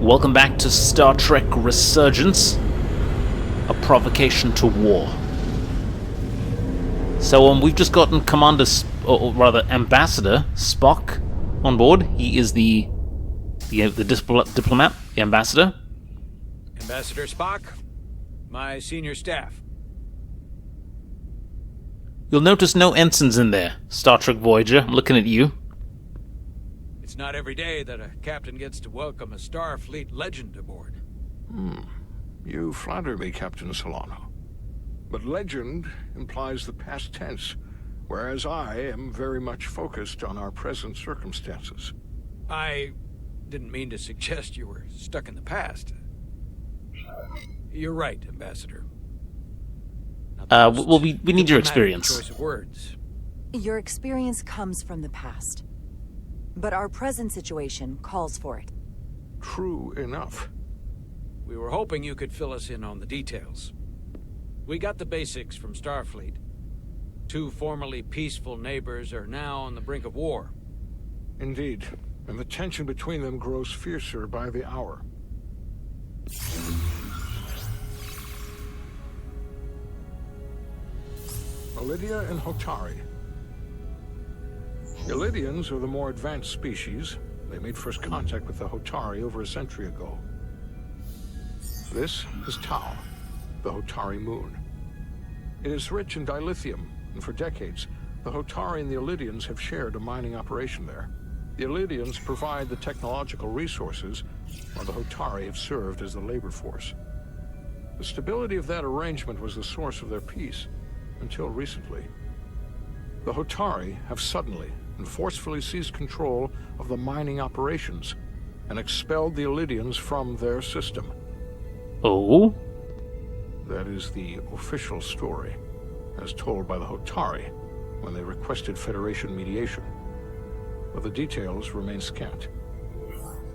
Welcome back to Star Trek Resurgence, a provocation to war. So we've just gotten Ambassador Spock on board. He is the diplomat, the ambassador. Ambassador Spock, my senior staff. You'll notice no ensigns in there, Star Trek Voyager. I'm looking at you. It's not every day that a captain gets to welcome a Starfleet legend aboard. You flatter me, Captain Solano. But legend implies the past tense, whereas I am very much focused on our present circumstances. I didn't mean to suggest you were stuck in the past. You're right, Ambassador. Well, we need your experience. Choice of words. Your experience comes from the past. But our present situation calls for it. True enough. We were hoping you could fill us in on the details. We got the basics from Starfleet. Two formerly peaceful neighbors are now on the brink of war. Indeed, and the tension between them grows fiercer by the hour. Lydia and Hotari. The Lydians are the more advanced species. They made first contact with the Hotari over a century ago. This is Tau, the Hotari moon. It is rich in dilithium, and for decades, the Hotari and the Lydians have shared a mining operation there. The Lydians provide the technological resources, while the Hotari have served as the labor force. The stability of that arrangement was the source of their peace, until recently. The Hotari have suddenly and forcefully seized control of the mining operations and expelled the Lydians from their system. Oh? That is the official story, as told by the Hotari when they requested Federation mediation. But the details remain scant.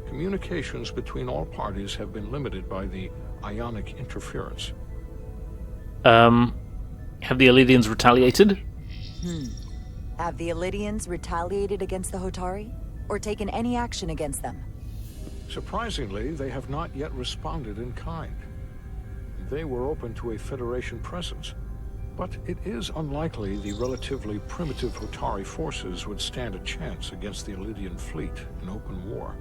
Communications between all parties have been limited by the ionic interference. Have the Elydians retaliated? Have the Elydians retaliated against the Hotari? Or taken any action against them? Surprisingly, they have not yet responded in kind. They were open to a Federation presence, but it is unlikely the relatively primitive Hotari forces would stand a chance against the Elydian fleet in open war.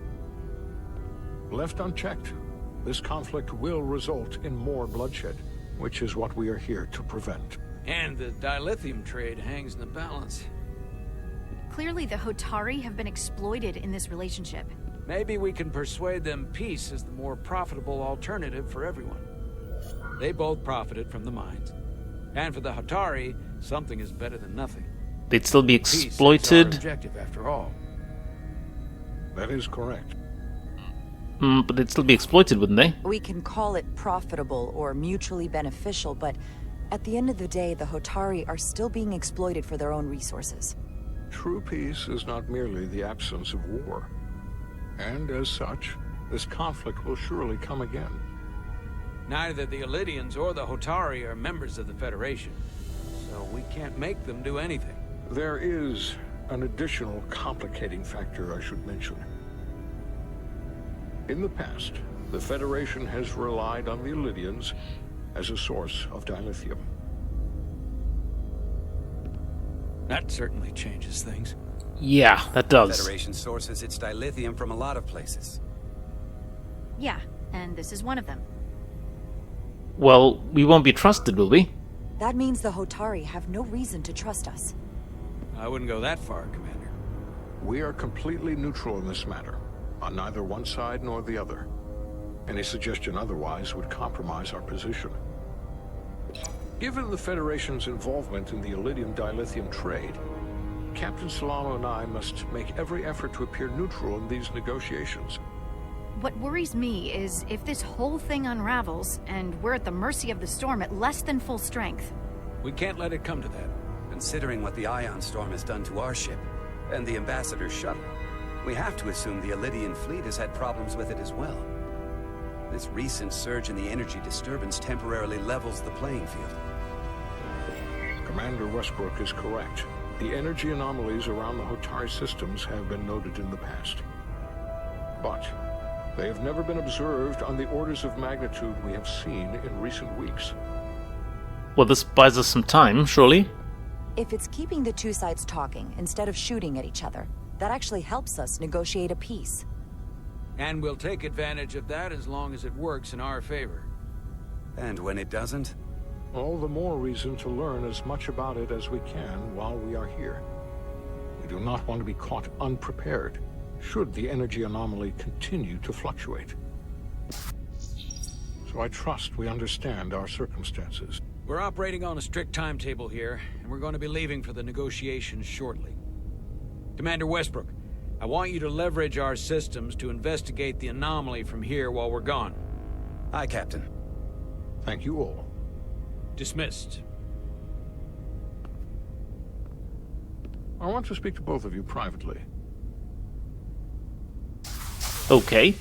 Left unchecked, this conflict will result in more bloodshed, which is what we are here to prevent. And the dilithium trade hangs in the balance. Clearly the Hotari have been exploited in this relationship. Maybe we can persuade them peace is the more profitable alternative for everyone. They both profited from the mines. And for the Hotari, something is better than nothing. They'd still be exploited. Peace is our objective, after all. That is correct. But they'd still be exploited, wouldn't they? We can call it profitable or mutually beneficial, but at the end of the day, the Hotari are still being exploited for their own resources. True peace is not merely the absence of war. And as such, this conflict will surely come again. Neither the Elydians or the Hotari are members of the Federation, so we can't make them do anything. There is an additional complicating factor I should mention. In the past, the Federation has relied on the Elydians as a source of dilithium. That certainly changes things. Yeah, that does. The Federation sources its dilithium from a lot of places. Yeah, and this is one of them. Well, we won't be trusted, will we? That means the Hotari have no reason to trust us. I wouldn't go that far, Commander. We are completely neutral in this matter, on neither one side nor the other. Any suggestion otherwise would compromise our position. Given the Federation's involvement in the Elydium dilithium trade, Captain Solano and I must make every effort to appear neutral in these negotiations. What worries me is if this whole thing unravels, and we're at the mercy of the storm at less than full strength. We can't let it come to that. Considering what the ion storm has done to our ship, and the Ambassador's shuttle, we have to assume the Elydian fleet has had problems with it as well. This recent surge in the energy disturbance temporarily levels the playing field. Commander Westbrook is correct. The energy anomalies around the Hotari systems have been noted in the past. But They have never been observed on the orders of magnitude we have seen in recent weeks. Well, this buys us some time, surely. If it's keeping the two sides talking instead of shooting at each other, that actually helps us negotiate a peace. And we'll take advantage of that as long as it works in our favor. And when it doesn't? All the more reason to learn as much about it as we can while we are here. We do not want to be caught unprepared, should the energy anomaly continue to fluctuate. So I trust we understand our circumstances. We're operating on a strict timetable here, and we're going to be leaving for the negotiations shortly. Commander Westbrook, I want you to leverage our systems to investigate the anomaly from here while we're gone. Aye, Captain. Thank you all. Dismissed. I want to speak to both of you privately. Okay.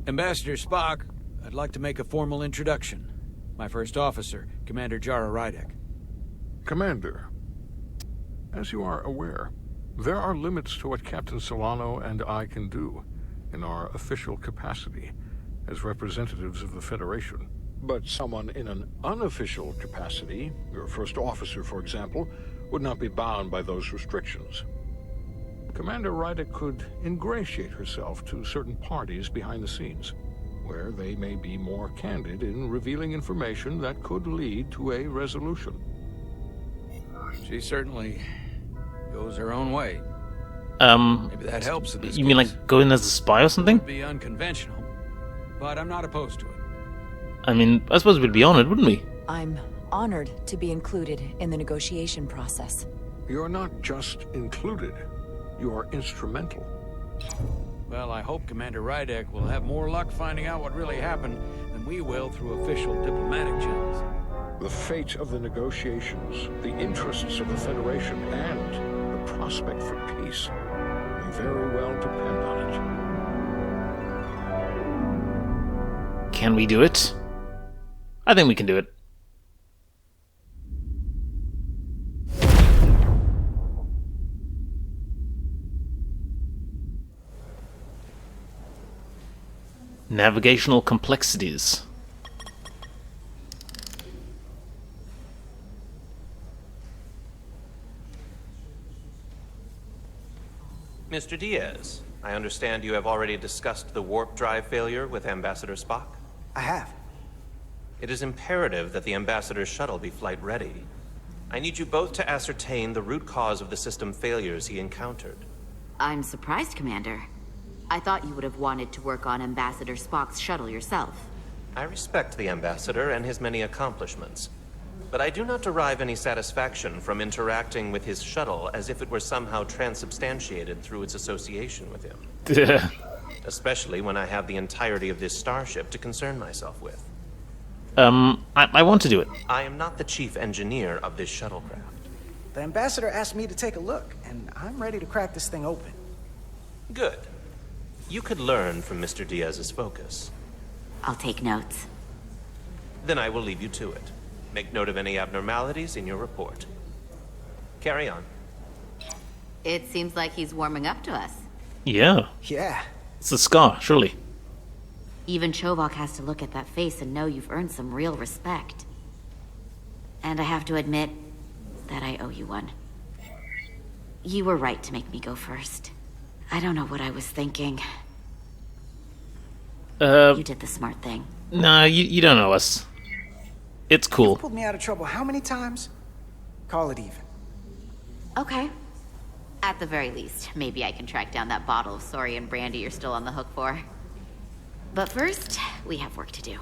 Ambassador Spock, I'd like to make a formal introduction. My first officer, Commander Jara Rydek. Commander, as you are aware, there are limits to what Captain Solano and I can do in our official capacity as representatives of the Federation. But someone in an unofficial capacity, your first officer, for example, would not be bound by those restrictions. Commander Rydek could ingratiate herself to certain parties behind the scenes, where they may be more candid in revealing information that could lead to a resolution. She certainly goes her own way. Maybe that helps in this You mean case. like go in as a spy or something? Would be unconventional, but I'm not opposed to it. I mean, I suppose we'd be on it, wouldn't we? I'm honored to be included in the negotiation process. You're not just included, you are instrumental. Well, I hope Commander Rydek will have more luck finding out what really happened than we will through official diplomatic channels. The fate of the negotiations, the interests of the Federation, and the prospect for peace may very well depend on it. Can we do it? I think we can do it. Navigational complexities. Mr. Diaz, I understand you have already discussed the warp drive failure with Ambassador Spock? I have. It is imperative that the Ambassador's shuttle be flight ready. I need you both to ascertain the root cause of the system failures he encountered. I'm surprised, Commander. I thought you would have wanted to work on Ambassador Spock's shuttle yourself. I respect the Ambassador and his many accomplishments, but I do not derive any satisfaction from interacting with his shuttle as if it were somehow transubstantiated through its association with him. Especially when I have the entirety of this starship to concern myself with. I want to do it. I am not the chief engineer of this shuttlecraft. The ambassador asked me to take a look, and I'm ready to crack this thing open. Good. You could learn from Mr. Diaz's focus. I'll take notes. Then I will leave you to it. Make note of any abnormalities in your report. Carry on. It seems like he's warming up to us. Yeah. Yeah. It's a scar, surely. Even Chovok has to look at that face and know you've earned some real respect. And I have to admit that I owe you one. You were right to make me go first. I don't know what I was thinking. You did the smart thing. Nah, you don't know us. It's cool. Pulled me out of trouble how many times? Call it even. Okay. At the very least, maybe I can track down that bottle of Saurian brandy you're still on the hook for. But first, we have work to do.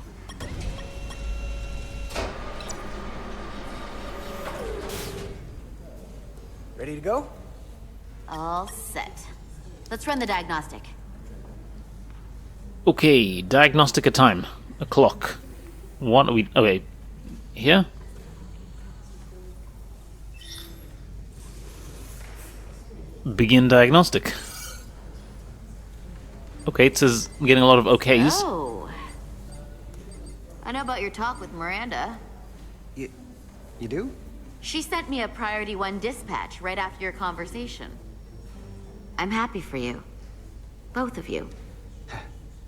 Ready to go? All set. Let's run the diagnostic. Okay, diagnostic at time. A clock. What are we... Okay. Here? Begin diagnostic. Okay, it says I'm getting a lot of okays. Oh. I know about your talk with Miranda. You do? She sent me a Priority 1 dispatch right after your conversation. I'm happy for you. Both of you.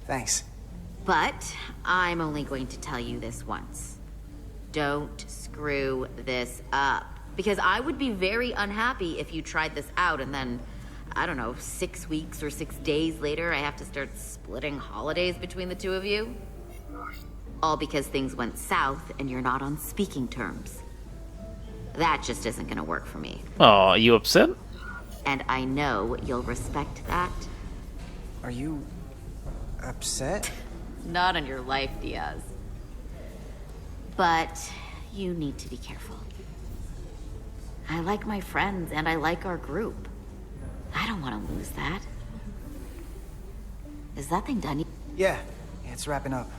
Thanks. But I'm only going to tell you this once. Don't screw this up. Because I would be very unhappy if you tried this out and then, I don't know, 6 weeks or 6 days later, I have to start splitting holidays between the two of you. All because things went south and you're not on speaking terms. That just isn't gonna work for me. Oh, are you upset? And I know you'll respect that. Are you upset? Not on your life, Diaz. But you need to be careful. I like my friends and I like our group. I don't want to lose that. Is that thing done? Yeah, it's wrapping up.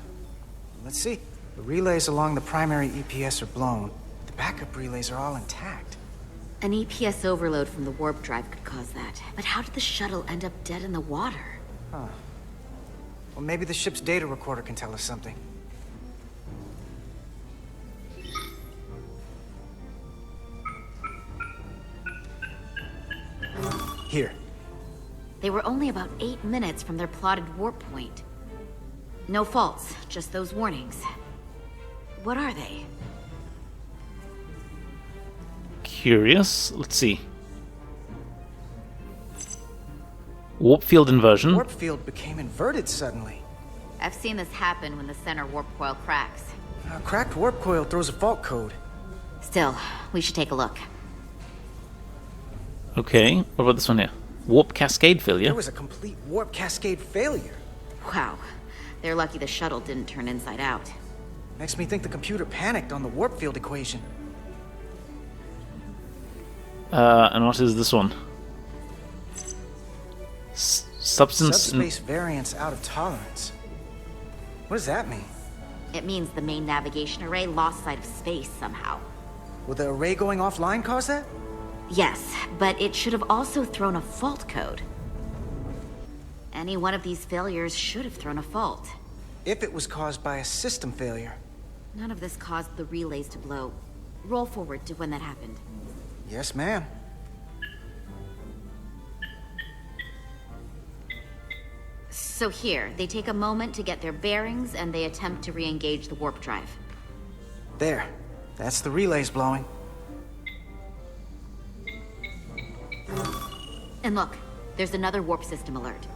Let's see. The relays along the primary EPS are blown. The backup relays are all intact. An EPS overload from the warp drive could cause that. But how did the shuttle end up dead in the water? Huh. Well, maybe the ship's data recorder can tell us something. Here. They were only about 8 minutes from their plotted warp point. No faults, just those warnings. What are they? Curious. Let's see. Warp field inversion. Warp field became inverted suddenly. I've seen this happen when the center warp coil cracks. A cracked warp coil throws a fault code. Still, we should take a look. Okay, what about this one here? Warp cascade failure. There was a complete warp cascade failure. Wow. They're lucky the shuttle didn't turn inside out. Makes me think the computer panicked on the warp field equation. And what is this one? Subspace variance out of tolerance. What does that mean? It means the main navigation array lost sight of space somehow. Will the array going offline cause that? Yes, but it should have also thrown a fault code. Any one of these failures should have thrown a fault. If it was caused by a system failure. None of this caused the relays to blow. Roll forward to when that happened. Yes, ma'am. So here, they take a moment to get their bearings and they attempt to re-engage the warp drive. There. That's the relays blowing. And look, there's another warp system alert.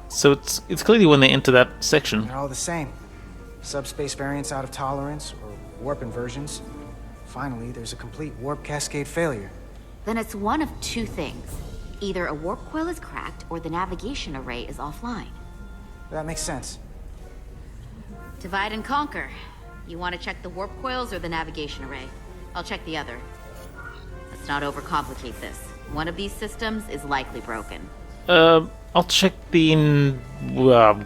So it's clearly when they enter that section. They're all the same. Subspace variance out of tolerance, or warp inversions. Finally, there's a complete warp cascade failure. Then it's one of two things. Either a warp coil is cracked, or the navigation array is offline. That makes sense. Divide and conquer. You want to check the warp coils or the navigation array? I'll check the other. Let's not overcomplicate this. One of these systems is likely broken. I'll check the...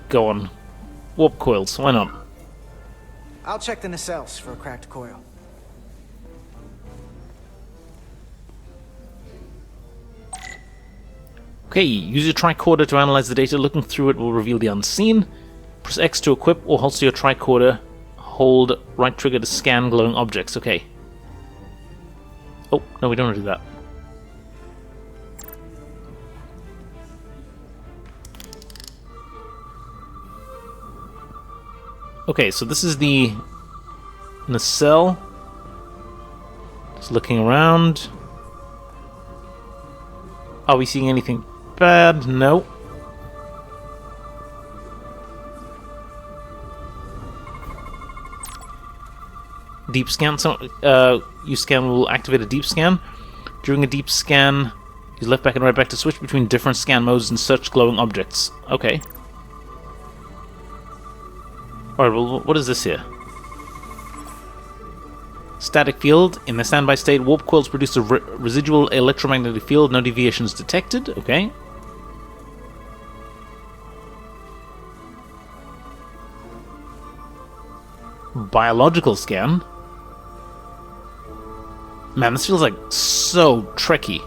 go on. Warp coils, why not? I'll check the nacelles for a cracked coil. Okay, use your tricorder to analyze the data. Looking through it will reveal the unseen. Press X to equip or holster your tricorder. Hold right trigger to scan glowing objects. Okay. Oh, no, we don't want to do that. Okay, so this is the nacelle. Just looking around. Are we seeing anything bad? No. Deep scan. Use scan will activate a deep scan. During a deep scan, use left back and right back to switch between different scan modes and search glowing objects. Okay. Alright, well, what is this here? Static field. In the standby state, warp coils produce a residual electromagnetic field. No deviations detected. Okay. Biological scan. Man, this feels like so Trekky.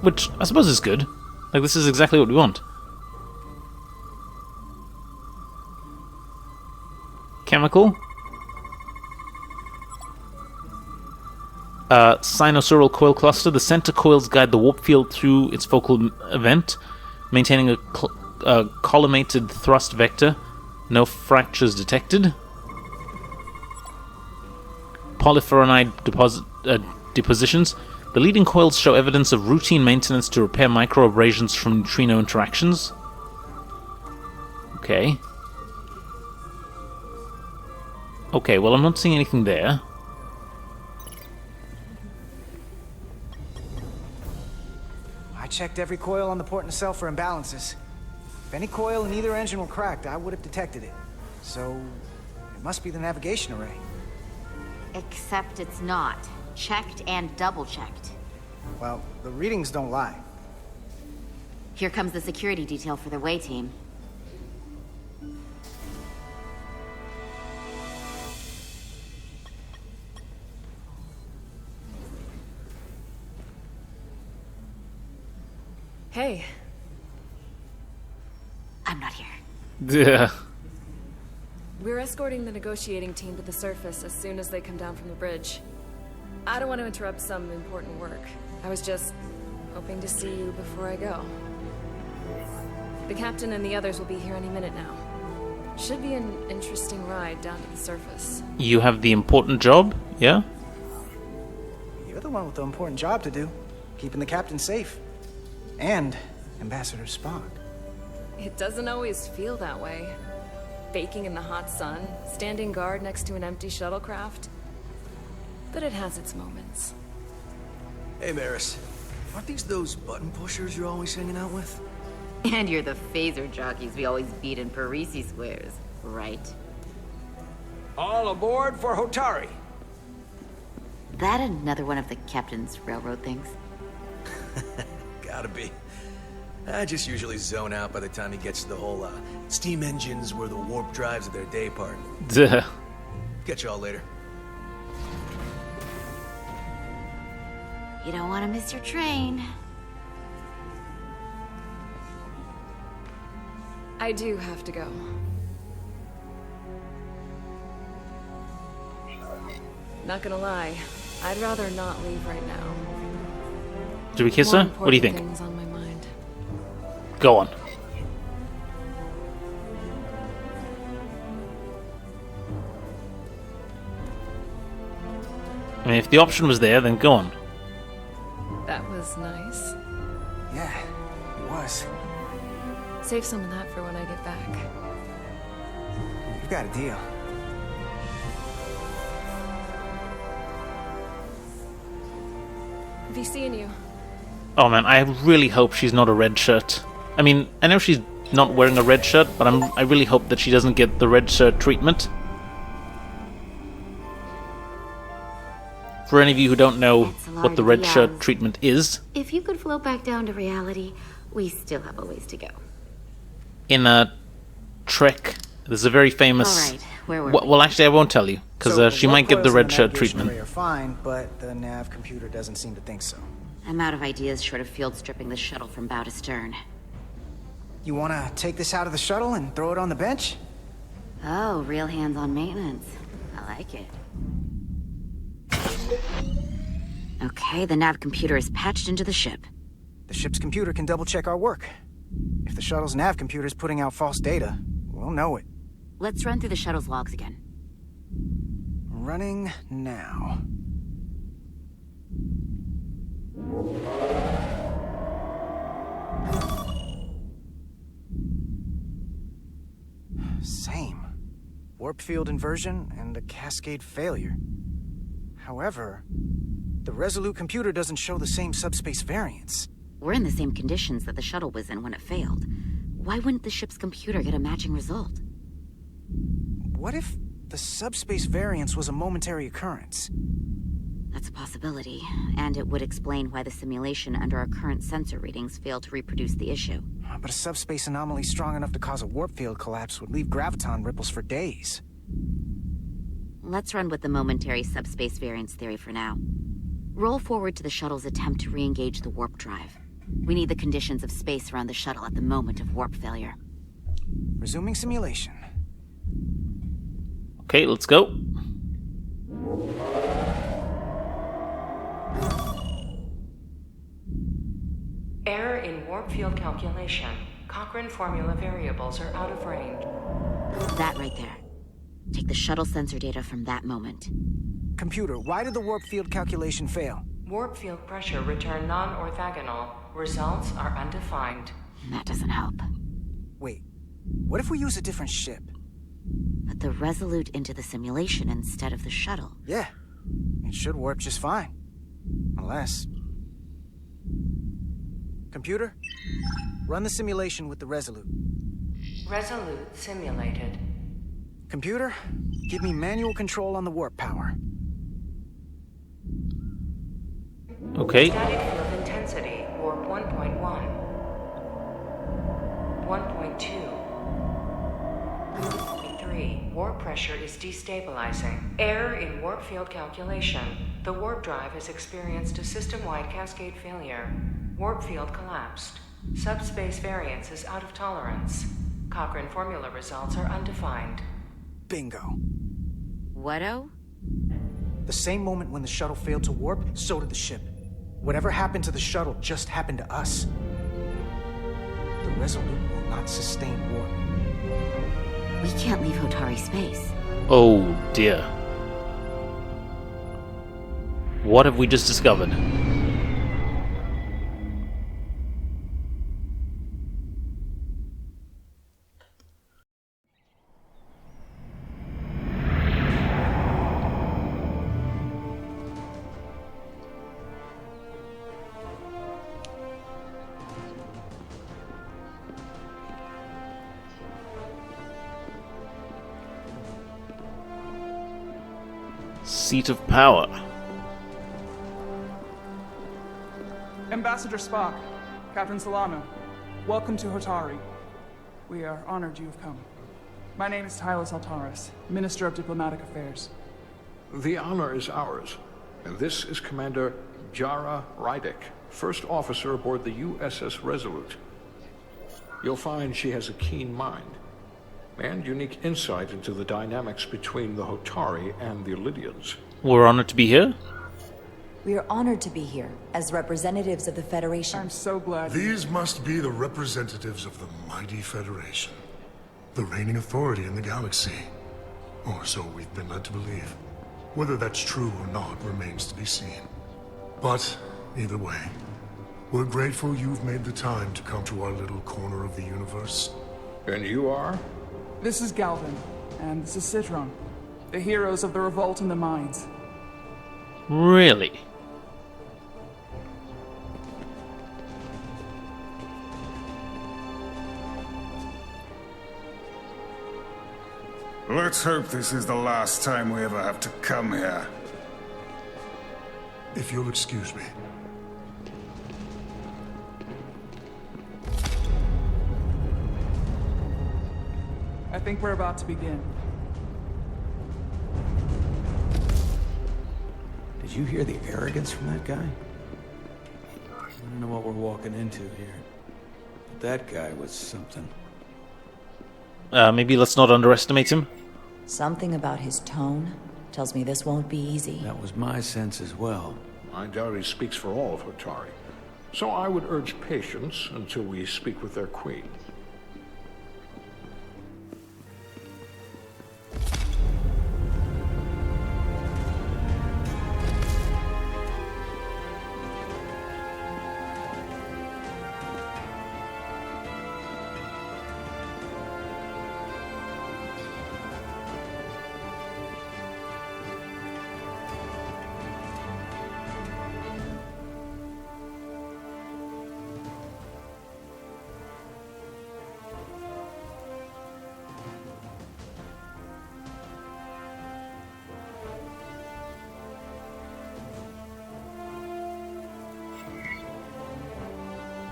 Which, I suppose is good. Like, this is exactly what we want. Chemical. Sinusoidal coil cluster. The center coils guide the warp field through its focal event, maintaining a collimated thrust vector. No fractures detected. Polyferronite depositions. The leading coils show evidence of routine maintenance to repair microabrasions from neutrino interactions. Okay. Okay, well, I'm not seeing anything there. I checked every coil on the port nacelle for imbalances. If any coil in either engine were cracked, I would have detected it. So, it must be the navigation array. Except it's not. Checked and double-checked. Well, the readings don't lie. Here comes the security detail for the way team. Hey. I'm not here. Yeah. We're escorting the negotiating team to the surface as soon as they come down from the bridge. I don't want to interrupt some important work. I was just hoping to see you before I go. The captain and the others will be here any minute now. Should be an interesting ride down to the surface. You have the important job, yeah? You're the one with the important job to do. Keeping the captain safe. And Ambassador Spock. It doesn't always feel that way. Baking in the hot sun, standing guard next to an empty shuttlecraft. But it has its moments. Hey, Maris. Aren't these those button pushers you're always hanging out with? And you're the phaser jockeys we always beat in Parisi squares, right? All aboard for Hotari. That another one of the captain's railroad things? Gotta be. I just usually zone out by the time he gets to the whole, steam engines were the warp drives of their day part. Duh. Catch y'all later. You don't want to miss your train. I do have to go. Not gonna lie, I'd rather not leave right now. Do we kiss her? What do you think? Things on my mind. Go on. I mean, if the option was there, then go on. That was nice. Yeah, it was. Save some of that for when I get back. You've got a deal. Be seeing you. Oh man, I really hope she's not a red shirt. I mean, I know she's not wearing a red shirt, but I really hope that she doesn't get the red shirt treatment. For any of you who don't know what the red shirt treatment is, If you could float back down to reality, we still have a ways to go. in a Trek, there's a very famous... Alright, where were Well, actually, I won't tell you, because So she warp might get the coils red and shirt navigation treatment. array are fine, but the nav computer doesn't seem to think so. I'm out of ideas short of field stripping the shuttle from bow to stern. You wanna take this out of the shuttle and throw it on the bench? Oh, real hands-on maintenance. I like it. Okay, the nav computer is patched into the ship. The ship's computer can double-check our work. If the shuttle's nav computer is putting out false data, we'll know it. Let's run through the shuttle's logs again. Running now. Same. Warp field inversion and a cascade failure. However, the Resolute computer doesn't show the same subspace variance. We're in the same conditions that the shuttle was in when it failed. Why wouldn't the ship's computer get a matching result? What if the subspace variance was a momentary occurrence? That's a possibility, and it would explain why the simulation under our current sensor readings failed to reproduce the issue. But a subspace anomaly strong enough to cause a warp field collapse would leave graviton ripples for days. Let's run with the momentary subspace variance theory for now. Roll forward to the shuttle's attempt to re-engage the warp drive. We need the conditions of space around the shuttle at the moment of warp failure. Resuming simulation. Okay, let's go. Error in warp field calculation. Cochrane formula variables are out of range. That right there. Take the shuttle sensor data from that moment. Computer, why did the warp field calculation fail? Warp field pressure returned non-orthogonal. Results are undefined. That doesn't help. Wait, what if we use a different ship? Put the Resolute into the simulation instead of the shuttle. Yeah, it should warp just fine. Unless... Computer, run the simulation with the Resolute. Resolute simulated. Computer, give me manual control on the warp power. Okay. Static field intensity, warp 1.1. 1.2. 3. Warp pressure is destabilizing. Error in warp field calculation. The warp drive has experienced a system-wide cascade failure. Warp field collapsed. Subspace variance is out of tolerance. Cochrane formula results are undefined. Bingo. What-o? The same moment when the shuttle failed to warp, so did the ship. Whatever happened to the shuttle just happened to us. The Resolute will not sustain warp. We can't leave Hotari space. Oh dear. What have we just discovered? Seat of power. Ambassador Spock, Captain Solano, welcome to Hotari. We are honored you have come. My name is Tylos Altaris, Minister of Diplomatic Affairs. The honor is ours, and this is Commander Jara Rydek, first officer aboard the U.S.S. Resolute. You'll find she has a keen mind and unique insight into the dynamics between the Hotari and the Illydians. We're honored to be here. We are honored to be here as representatives of the Federation. I'm so glad. These must be the representatives of the mighty Federation, the reigning authority in the galaxy. Or so we've been led to believe. Whether that's true or not remains to be seen. But either way, we're grateful you've made the time to come to our little corner of the universe. And you are? This is Galvin, and this is Citron, the heroes of the revolt in the mines. Really? Let's hope this is the last time we ever have to come here. If you'll excuse me. I think we're about to begin. Did you hear the arrogance from that guy? I don't know what we're walking into here. But that guy was something. Maybe let's not underestimate him. Something about his tone tells me this won't be easy. That was my sense as well. I doubt he speaks for all of Hotari. So I would urge patience until we speak with their queen.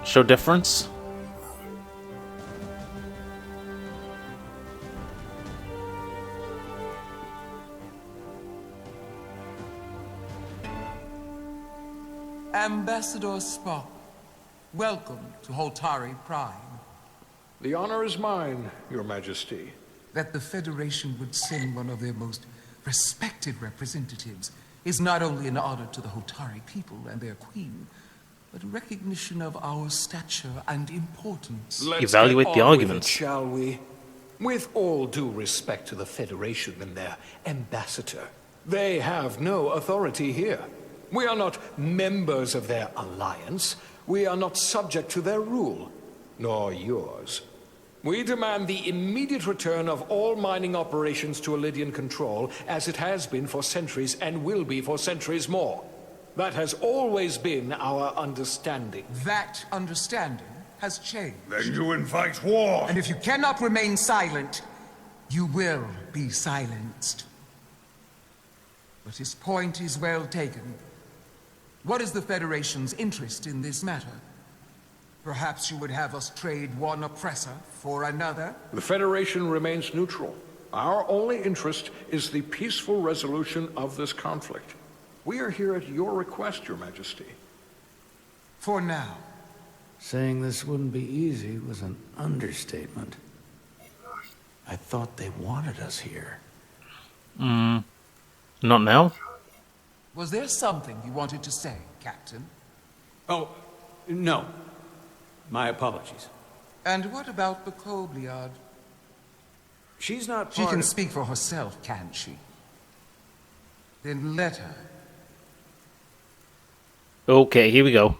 Show deference. Ambassador Spock, welcome to Hotari Prime. The honor is mine, Your Majesty. That the Federation would send one of their most respected representatives is not only an honor to the Hotari people and their queen, but recognition of our stature and importance. Let's Evaluate get the on with arguments. it, shall we? With all due respect to the Federation and their ambassador, they have no authority here. We are not members of their alliance. We are not subject to their rule, nor yours. We demand the immediate return of all mining operations to Elydian control, as it has been for centuries and will be for centuries more. That has always been our understanding. That understanding has changed. Then you invite war. And if you cannot remain silent, you will be silenced. But his point is well taken. What is the Federation's interest in this matter? Perhaps you would have us trade one oppressor for another? The Federation remains neutral. Our only interest is the peaceful resolution of this conflict. We are here at your request, Your Majesty. For now. Saying this wouldn't be easy was an understatement. I thought they wanted us here. Not now? Was there something you wanted to say, Captain? Oh, no. My apologies. And what about the Kobliad? She's not She part can of... speak for herself, can't she? Then let her. Okay, here we go.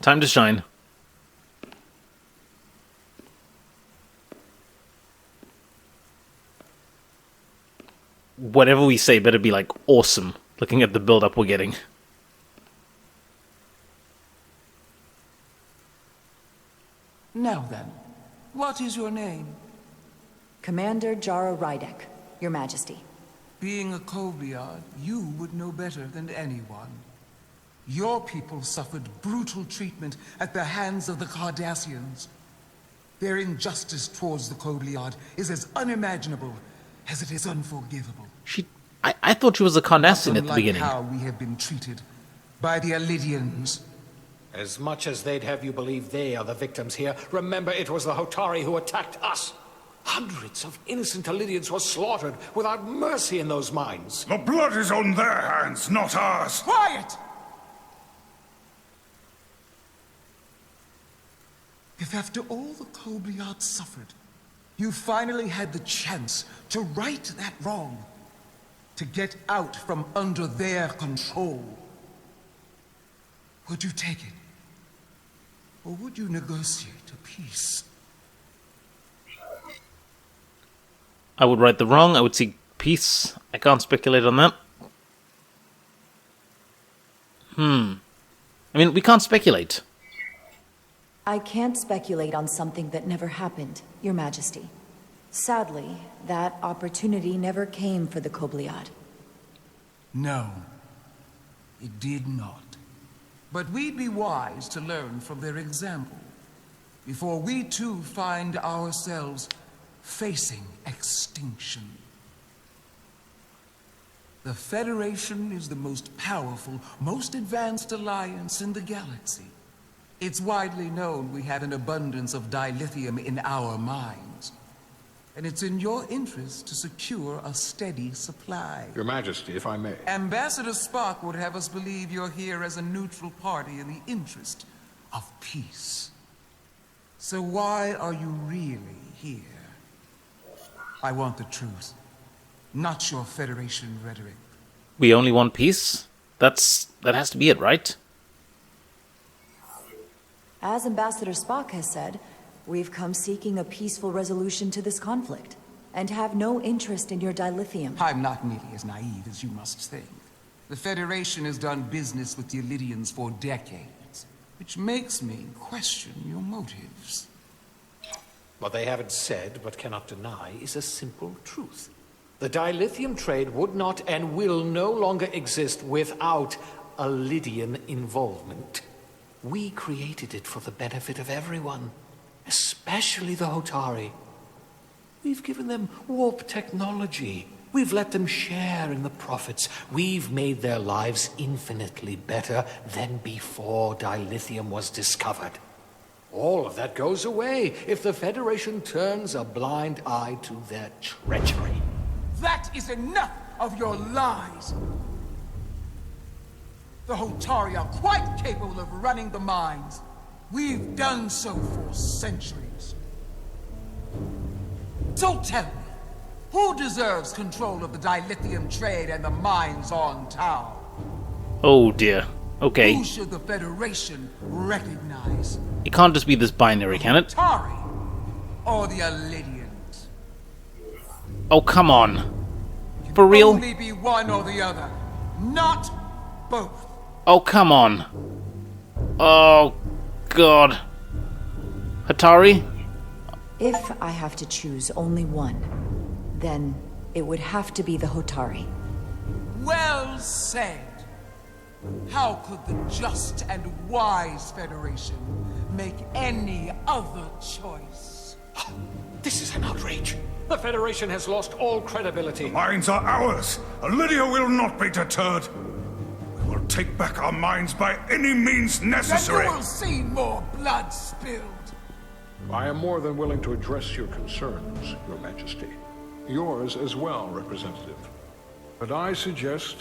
Time to shine. Whatever we say better be, like, awesome, looking at the build-up we're getting. Now then, what is your name? Commander Jara Rydek, Your Majesty. Being a Kobliad, you would know better than anyone. Your people suffered brutal treatment at the hands of the Cardassians. Their injustice towards the Kobliad is as unimaginable as it is unforgivable. I thought she was a Cardassian at the Unlike beginning. how we have been treated by the Elydians. As much as they'd have you believe they are the victims here, remember it was the Hotari who attacked us. Hundreds of innocent Elydians were slaughtered without mercy in those mines. The blood is on their hands, not ours. Quiet! If after all the Kobliad suffered, you finally had the chance to right that wrong, to get out from under their control, would you take it? Or would you negotiate a peace? I would right the wrong, I would seek peace. I can't speculate on that. I mean, we can't speculate. I can't speculate on something that never happened, Your Majesty. Sadly, that opportunity never came for the Kobliad. No, it did not. But we'd be wise to learn from their example, before we too find ourselves facing extinction. The Federation is the most powerful, most advanced alliance in the galaxy. It's widely known we have an abundance of dilithium in our mines. And it's in your interest to secure a steady supply. Your Majesty, if I may. Ambassador Spock would have us believe you're here as a neutral party in the interest of peace. So why are you really here? I want the truth, not your Federation rhetoric. We only want peace? That has to be it, right? As Ambassador Spock has said, we've come seeking a peaceful resolution to this conflict, and have no interest in your dilithium. I'm not nearly as naive as you must think. The Federation has done business with the Elydians for decades, which makes me question your motives. What they haven't said, but cannot deny, is a simple truth. The dilithium trade would not and will no longer exist without Elydian involvement. We created it for the benefit of everyone, especially the Hotari. We've given them warp technology. We've let them share in the profits. We've made their lives infinitely better than before dilithium was discovered. All of that goes away if the Federation turns a blind eye to their treachery. That is enough of your lies! The Hotari are quite capable of running the mines. We've done so for centuries. So tell me, who deserves control of the dilithium trade and the mines on Tau? Oh dear. Okay. Who should the Federation recognize? It can't just be this binary, can it? Hotari or the Illydians? Oh, come on. For real? Only be one or the other, not both. Oh, come on. Oh, God. Hotari? If I have to choose only one, then it would have to be the Hotari. Well said. How could the just and wise Federation make any other choice? This is an outrage. The Federation has lost all credibility. The mines are ours. Illydia will not be deterred. We will take back our mines by any means necessary. Then you will see more blood spilled. I am more than willing to address your concerns, Your Majesty. Yours as well, Representative. But I suggest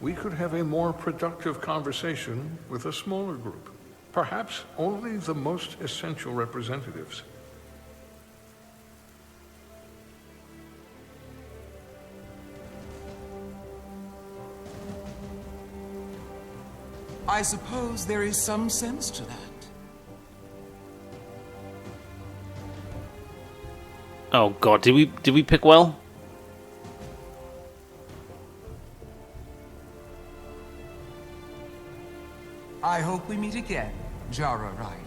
we could have a more productive conversation with a smaller group. Perhaps only the most essential representatives. I suppose there is some sense to that. Oh God, did we pick well? I hope we meet again, Jara Rydek.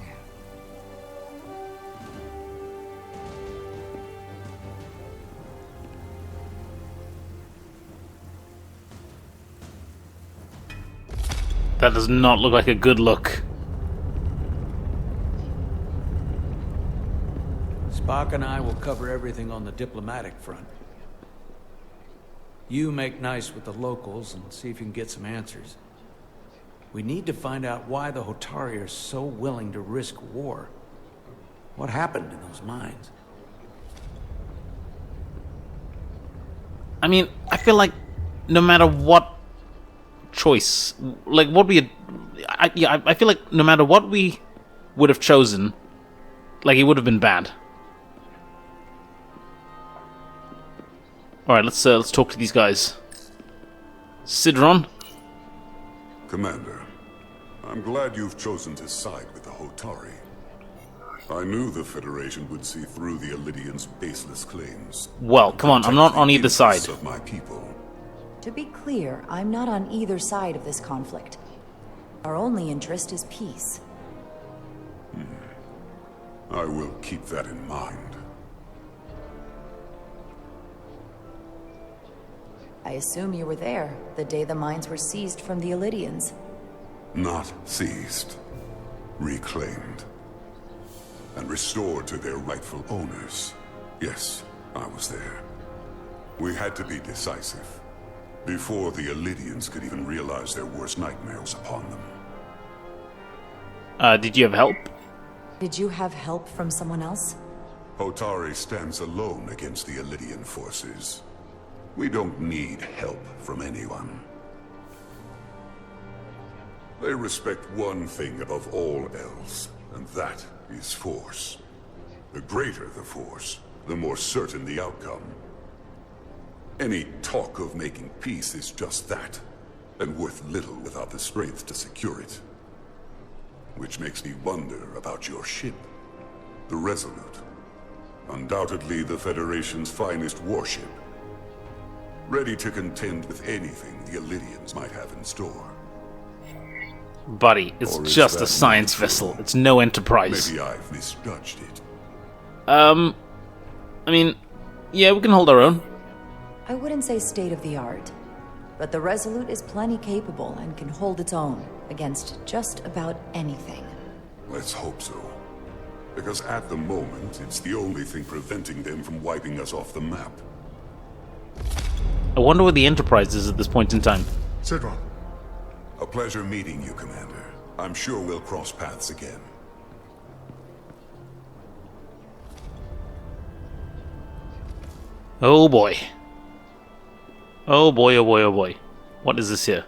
That does not look like a good look. Spock and I will cover everything on the diplomatic front. You make nice with the locals and see if you can get some answers. We need to find out why the Hotari are so willing to risk war. What happened in those mines? I mean, I feel like no matter what choice, like what we had, I feel like no matter what we would have chosen, like it would have been bad. All right, let's talk to these guys. Sidron. Commander, I'm glad you've chosen to side with the Hotari. I knew the Federation would see through the Illydians' baseless claims. Well, come on, I'm not on either side. Of my people. To be clear, I'm not on either side of this conflict. Our only interest is peace. I will keep that in mind. I assume you were there, the day the mines were seized from the Illydians. Not seized. Reclaimed. And restored to their rightful owners. Yes, I was there. We had to be decisive. Before the Illydians could even realize their worst nightmares upon them. Did you have help? Did you have help from someone else? Hotari stands alone against the Illydian forces. We don't need help from anyone. They respect one thing above all else, and that is force. The greater the force, the more certain the outcome. Any talk of making peace is just that, and worth little without the strength to secure it. Which makes me wonder about your ship, the Resolute. Undoubtedly the Federation's finest warship. Ready to contend with anything the Illydians might have in store. Buddy, it's just a science vessel. It's no Enterprise. Maybe I've misjudged it. I mean, yeah, we can hold our own. I wouldn't say state-of-the-art, but the Resolute is plenty capable and can hold its own against just about anything. Let's hope so. Because at the moment, it's the only thing preventing them from wiping us off the map. I wonder where the Enterprise is at this point in time. Sidron. A pleasure meeting you, Commander. I'm sure we'll cross paths again. Oh boy. Oh boy, oh boy, oh boy. What is this here?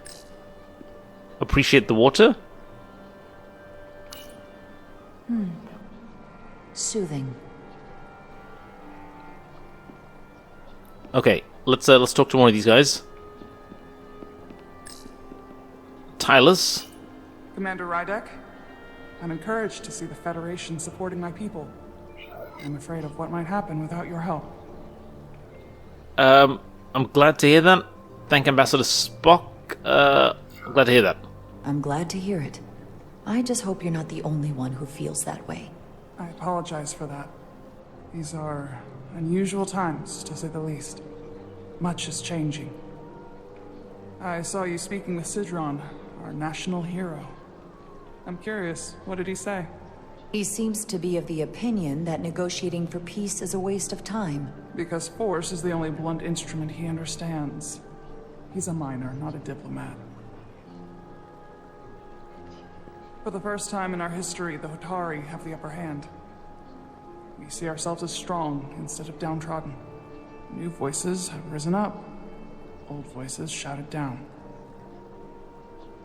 appreciate the water. Soothing. Okay, let's talk to one of these guys. Tylus. Commander Rydek, I'm encouraged to see the Federation supporting my people. I'm afraid of what might happen without your help. I'm glad to hear that. Thank Ambassador Spock. I'm glad to hear that. I'm glad to hear it. I just hope you're not the only one who feels that way. I apologize for that. These are unusual times, to say the least. Much is changing. I saw you speaking with Sidron, our national hero. I'm curious, what did he say? He seems to be of the opinion that negotiating for peace is a waste of time. Because force is the only blunt instrument he understands. He's a miner, not a diplomat. For the first time in our history, the Hotari have the upper hand. We see ourselves as strong instead of downtrodden. New voices have risen up. Old voices shouted down.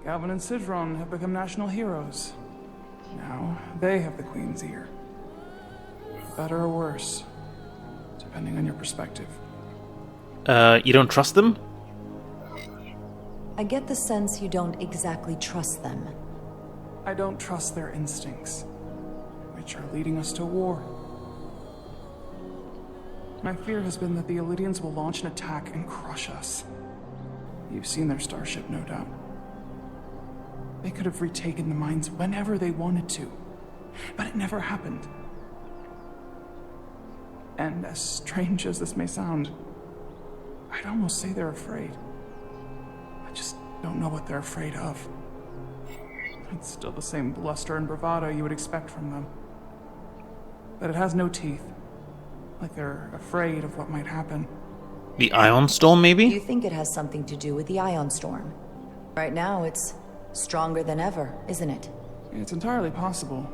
Galvin and Sidron have become national heroes. Now, they have the Queen's ear. Better or worse, depending on your perspective. You don't trust them? I get the sense you don't exactly trust them. I don't trust their instincts, which are leading us to war. My fear has been that the Illidians will launch an attack and crush us. You've seen their starship, no doubt. They could have retaken the mines whenever they wanted to, but it never happened. And as strange as this may sound, I'd almost say they're afraid. I just don't know what they're afraid of. It's still the same bluster and bravado you would expect from them. But it has no teeth. Like they're afraid of what might happen. The Ion Storm, maybe? You think it has something to do with the Ion Storm? Right now, it's stronger than ever, isn't it? It's entirely possible.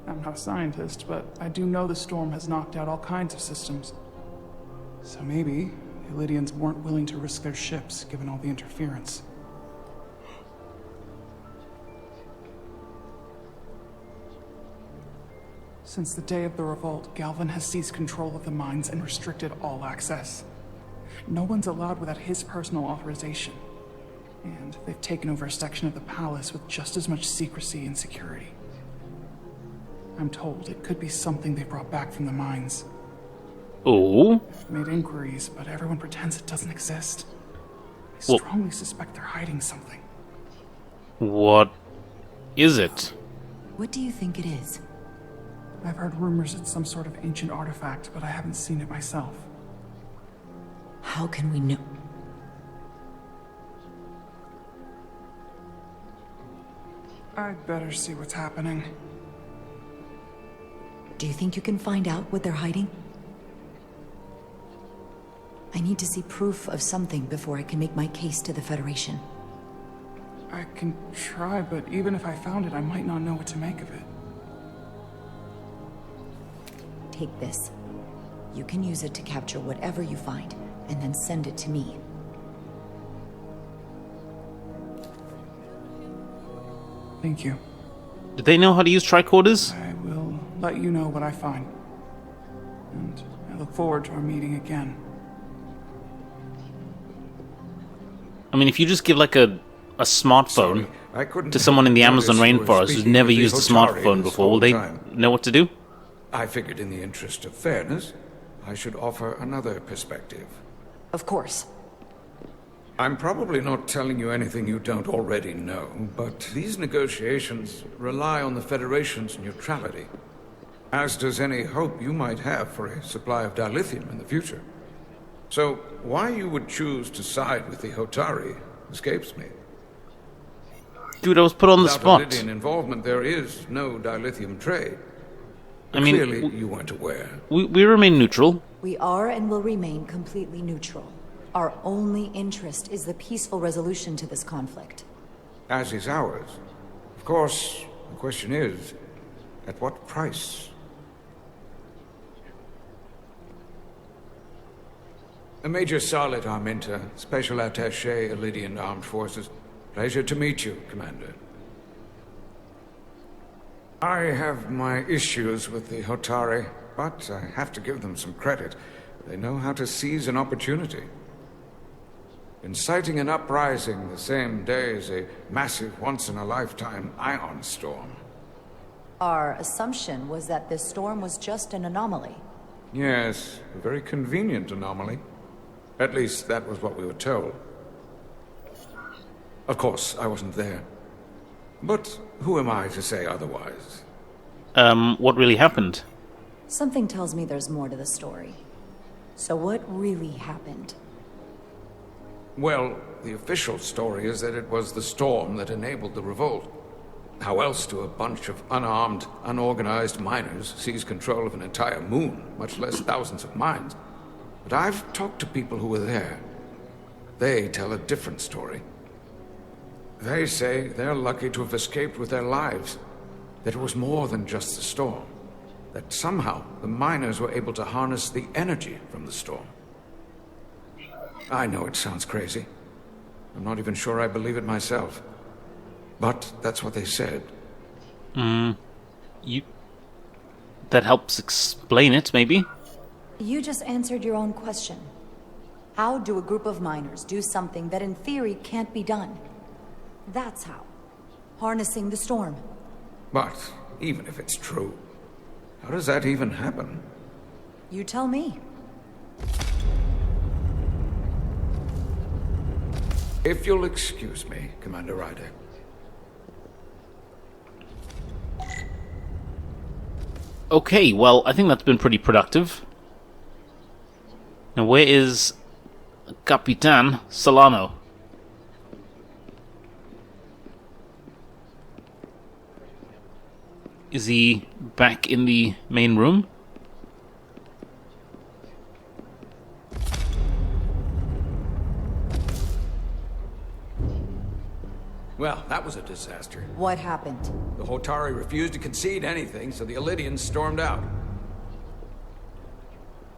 I'm not a scientist, but I do know the storm has knocked out all kinds of systems. So maybe the Illidians weren't willing to risk their ships, given all the interference. Since the day of the revolt, Galvin has seized control of the mines and restricted all access. No one's allowed without his personal authorization. And they've taken over a section of the palace with just as much secrecy and security. I'm told it could be something they brought back from the mines. Oh? I've made inquiries, but everyone pretends it doesn't exist. I Well, strongly suspect they're hiding something. what is it? What do you think it is? I've heard rumors it's some sort of ancient artifact, but I haven't seen it myself. How can we know? I'd better see what's happening. Do you think you can find out what they're hiding? I need to see proof of something before I can make my case to the Federation. I can try, but even if I found it, I might not know what to make of it. Take this. You can use it to capture whatever you find, and then send it to me. Thank you. Do they know how to use tricorders? I will let you know what I find. And I look forward to our meeting again. I mean, if you just give like a smartphone to someone in the Amazon rainforest who's never used a smartphone before, will they know what to do? I figured in the interest of fairness, I should offer another perspective. Of course. I'm probably not telling you anything you don't already know, but these negotiations rely on the Federation's neutrality, as does any hope you might have for a supply of dilithium in the future. So, why you would choose to side with the Hotari escapes me. Dude, I was put on the spot. Without Illidian involvement, there is no dilithium trade. I mean, clearly you weren't aware. We remain neutral. We are and will remain completely neutral. Our only interest is the peaceful resolution to this conflict. As is ours. Of course, the question is, at what price? Major Salit Arminta, Special Attaché, Illidian Armed Forces. Pleasure to meet you, Commander. I have my issues with the Hotari, but I have to give them some credit. They know how to seize an opportunity. Inciting an uprising the same day as a massive, once-in-a-lifetime ion storm. Our assumption was that this storm was just an anomaly. Yes, a very convenient anomaly. At least, that was what we were told. Of course, I wasn't there. But who am I to say otherwise? What really happened? Something tells me there's more to the story. So what really happened? Well, the official story is that it was the storm that enabled the revolt. How else do a bunch of unarmed, unorganized miners seize control of an entire moon, much less thousands of mines? But I've talked to people who were there. They tell a different story. They say they're lucky to have escaped with their lives. That it was more than just the storm. That somehow the miners were able to harness the energy from the storm. I know it sounds crazy. I'm not even sure I believe it myself. But that's what they said. That helps explain it, maybe? You just answered your own question. How do a group of miners do something that in theory can't be done? That's how. Harnessing the storm. But even if it's true, how does that even happen? You tell me. If you'll excuse me, Commander Rydek. Okay, well, I think that's been pretty productive. Now, where is Capitan Solano? Is he back in the main room? Well, that was a disaster. What happened? The Hotari refused to concede anything, so the Illydians stormed out.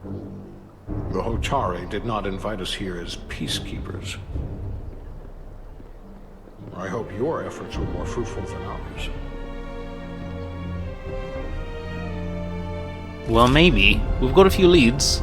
The Hotari did not invite us here as peacekeepers. I hope your efforts were more fruitful than ours. Well, maybe. We've got a few leads.